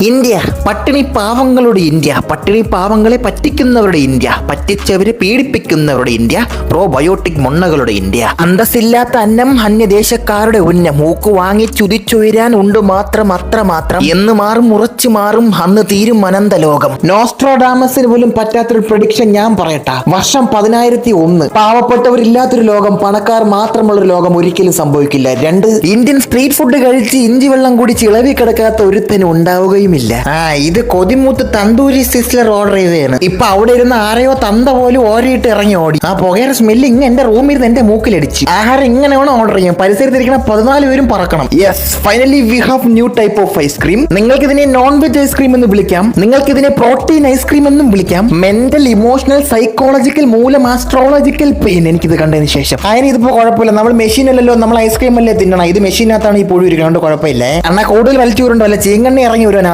India പട്ടിണി പാവങ്ങളുടെ India, പട്ടിണി പാവങ്ങളെ പറ്റിക്കുന്നവരുടെ ഇന്ത്യ, പറ്റിച്ചവരെ പീഡിപ്പിക്കുന്നവരുടെ ഇന്ത്യ, പ്രോബയോട്ടിക് മുണ്ണകളുടെ ഇന്ത്യ. അന്തസ്സില്ലാത്ത അന്നം അന്യദേശക്കാരുടെ ഉന്നം, മൂക്ക് വാങ്ങി ചുതിച്ചുയരാൻ ഉണ്ട് മാത്രം അത്രമാത്രം എന്ന് മാറും ഉറച്ചു മാറും അന്ന് തീരും അനന്ത ലോകം. നോസ്ട്രാഡാമസിന് പോലും പറ്റാത്തൊരു പ്രഡിക്ഷൻ ഞാൻ പറയട്ടാ. വർഷം 1001. പാവപ്പെട്ടവരില്ലാത്തൊരു ലോകം, പണക്കാർ മാത്രമുള്ളൊരു ലോകം ഒരിക്കലും സംഭവിക്കില്ല. 2, ഇന്ത്യൻ സ്ട്രീറ്റ് ഫുഡ് കഴിച്ച് ഇഞ്ചി വെള്ളം കൂടി ചിളവി കിടക്കാത്ത ഒരുത്തനും ഉണ്ടാവുകയും ഇല്ല. ഇത് കൊതിമൂത്ത് തന്തൂരി സിസ്ലർ ഓർഡർ ചെയ്തതാണ്. ഇപ്പൊ അവിടെ ഇരുന്ന് ആരെയോ തന്ത പോലും ഓരിയിട്ട് ഇറങ്ങി ഓടി. ആ പുകയുടെ സ്മെല്ല് ഇങ്ങനെ എന്റെ റൂമിൽ നിന്ന് എന്റെ മൂക്കിലടിച്ച്. ആഹാരം ഇങ്ങനെ വേണം ഓർഡർ ചെയ്യാം. പരിസരത്തിരിക്കുന്ന 14 പേരും പറക്കണം. Yes, finally we have new type of ice cream. നിങ്ങൾക്ക് ഇതിനെ നോൺ വെജ് ഐസ്ക്രീം എന്ന് വിളിക്കാം, നിങ്ങൾക്ക് ഇതിനെ പ്രോട്ടീൻ ഐസ്ക്രീം എന്നും വിളിക്കാം. മെന്റൽ, ഇമോഷണൽ, സൈക്കോളജിക്കൽ മൂലം ആസ്ട്രോളജിക്കൽ പെയിൻ. എനിക്കിത് കണ്ടതിന് ശേഷം അതിനിതിപ്പോ കുഴപ്പമില്ല. നമ്മൾ മെഷീൻ അല്ലല്ലോ, നമ്മൾ ഐസ്ക്രീം അല്ലേ തിന്നണം. ഇത് മെഷീനകത്താണ് ഈ പുഴു ഇരിക്കുന്നത്, കുഴപ്പമില്ലേ. എന്നാൽ കൂടുതൽ വലിച്ചൂരുണ്ടോ അല്ല ചീങ്കണ്ണി ഇറങ്ങി വരുവാൻ